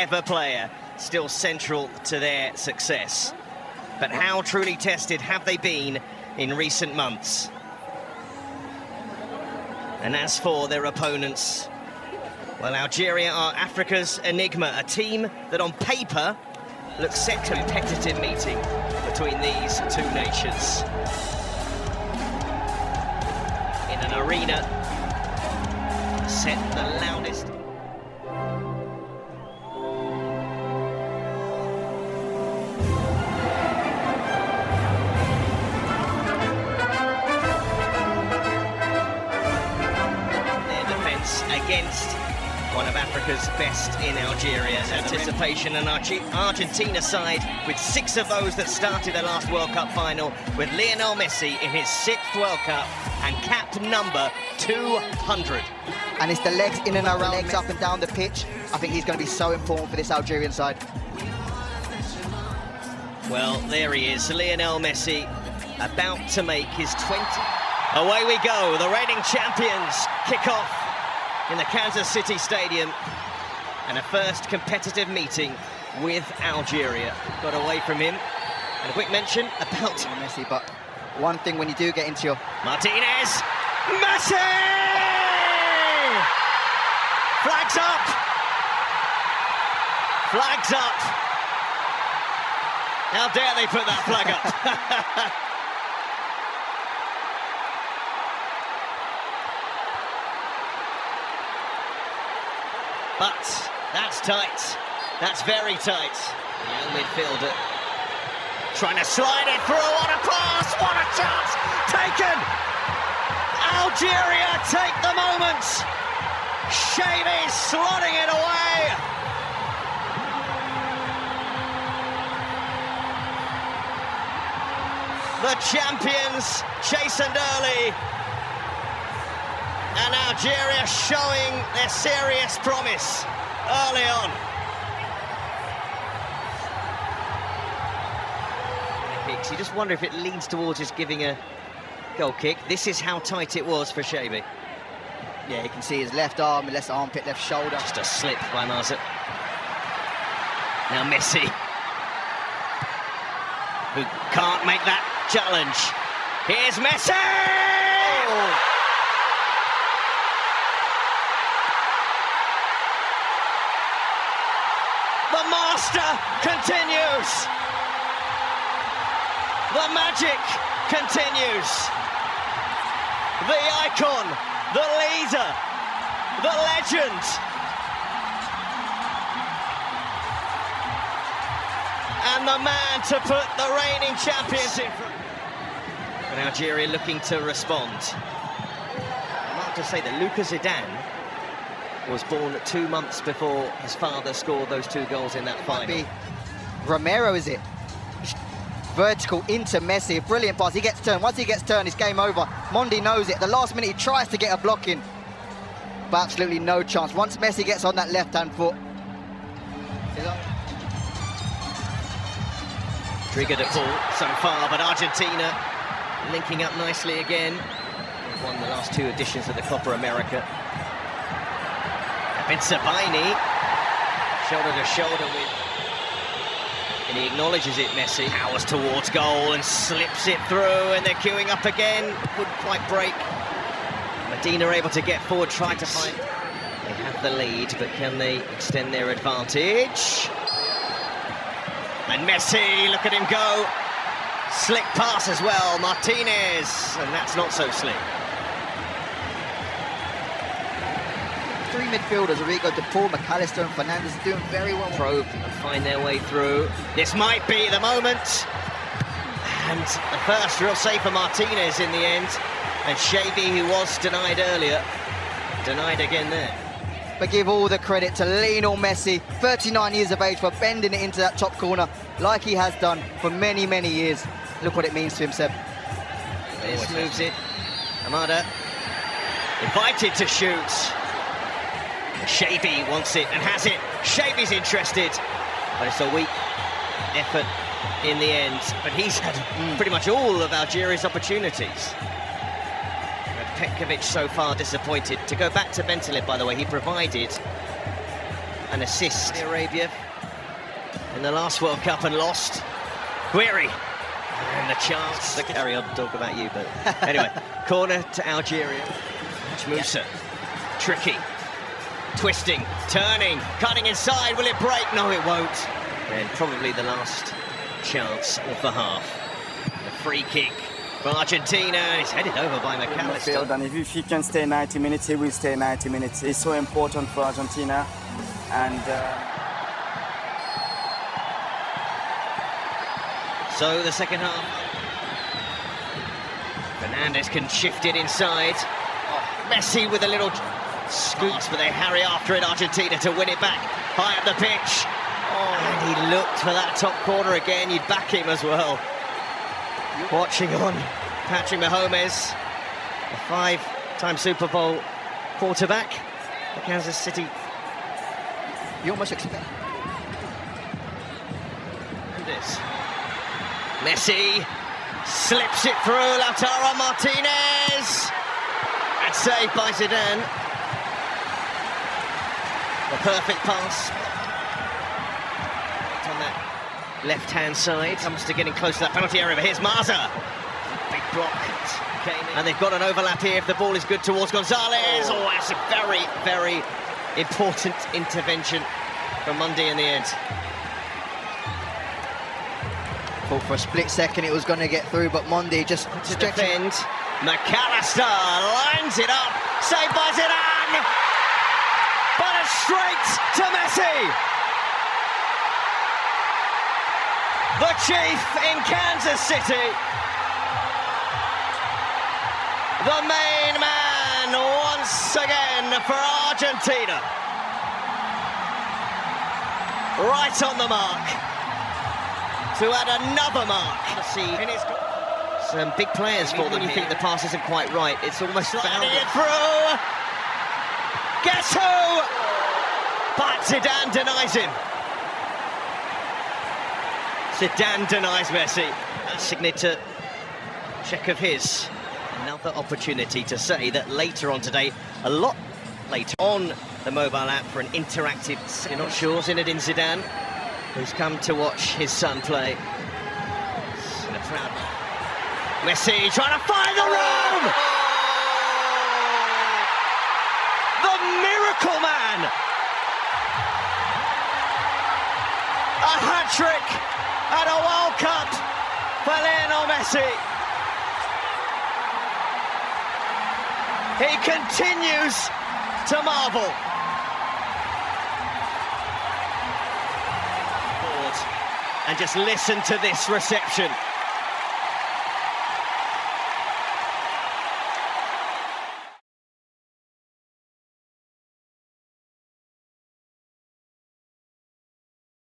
clever player, still central to their success. But how truly tested have they been in recent months? And as for their opponents, well, Algeria are Africa's enigma, a team that on paper looks set to a competitive meeting between these two nations. In an arena set the loudest. Their defence against one of Africa's best in Algeria's anticipation, and Argentina side with 6 of those that started the last World Cup final, with Lionel Messi in his 6th World Cup and capped number 200. And it's the legs in and around, legs up and down the pitch. I think he's going to be so important for this Algerian side. Well, there he is, Lionel Messi, about to make his 20th. Away we go, the reigning champions kick off in the Kansas City Stadium, and a first competitive meeting with Algeria. Got away from him. And a quick mention about Messi, but one thing when you do get into your... Martinez! Messi! Flags up! Flags up! How dare they put that flag up? But that's tight. That's very tight. The young midfielder trying to slide it through. What a pass! What a chance! Taken! Algeria take the moment. Xavi slotting it away. The champions chastened early. And Algeria showing their serious promise early on. You just wonder if it leans towards just giving a goal kick. This is how tight it was for Xavi. Yeah, you can see his left arm, left armpit, left shoulder. Just a slip by Marza. Now Messi, who can't make that challenge. Here's Messi! Oh. The master continues. The magic continues. The icon, the leader, the legend. And the man to put the reigning champions in front. And Algeria looking to respond. I have to say that Luca Zidane was born 2 months before his father scored those 2 goals in that final. Romero, is it? Vertical into Messi, brilliant pass. He gets turned. Once he gets turned, it's game over. Mondi knows it. The last minute, he tries to get a block in, but absolutely no chance. Once Messi gets on that left-hand foot. Rodrigo De Paul so far, but Argentina linking up nicely again. They've won the last 2 editions of the Copa America. Sabaini, shoulder to shoulder with, and he acknowledges it, Messi. Powers towards goal and slips it through, and they're queuing up again. Wouldn't quite break. Medina able to get forward, try to find. They have the lead, but can they extend their advantage? And Messi, look at him go. Slick pass as well, Martinez, and that's not so slick. 3 midfielders, Rodrigo De Paul, McAllister and Fernandez, doing very well. Probe and find their way through. This might be the moment. And the first real save for Martinez in the end. And Xavi, who was denied earlier, denied again there. But give all the credit to Lionel Messi, 39 years of age, for bending it into that top corner like he has done for many, many years. Look what it means to him, Seb. This moves it. Amada invited to shoot. Xavi wants it and has it. Xavi's interested, but it's a weak effort in the end. But he's had pretty much all of Algeria's opportunities. Petkovic so far disappointed. To go back to Bentaleb, by the way, he provided an assist. Arabia in the last World Cup and lost. Guiri. And the chance to carry on talk about you, but anyway, corner to Algeria. Musa, tricky, twisting, turning, cutting inside. Will it break? No, it won't. And probably the last chance of the half. The free kick for Argentina, and it's headed over by McAllister. And if he can stay 90 minutes, he will stay 90 minutes. It's so important for Argentina, and. So the second half, Fernandez can shift it inside. Messi with a little scoot, but they harry after it, Argentina, to win it back high up the pitch. And he looked for that top corner again. You'd back him as well. Watching on Patrick Mahomes, a 5-time Super Bowl quarterback for Kansas City. You almost expect this. Messi slips it through, Lautaro Martinez, and saved by Zidane. The perfect pass on that left-hand side, comes to getting close to that penalty area. But here's Maza, big block, and they've got an overlap here if the ball is good towards Gonzalez. Oh, that's a very, very important intervention from Mundy in the end. Thought for a split second it was going to get through, but Mondi just to defend. McAllister lines it up, saved by Zidane, but it's straight to Messi. The chief in Kansas City, the main man once again for Argentina. Right on the mark to add another mark. See, some big players for them. You think the pass isn't quite right. It's almost sliding it through. Guess who? But Zidane denies him. Zidane denies Messi. A signature check of his. Another opportunity to say that later on today, a lot later on the mobile app for an interactive. You're not sure, Zinedine Zidane, who's come to watch his son play. In a proud Messi trying to find the room! The miracle man! A hat-trick at a World Cup for Lionel Messi. He continues to marvel. And just listen to this reception.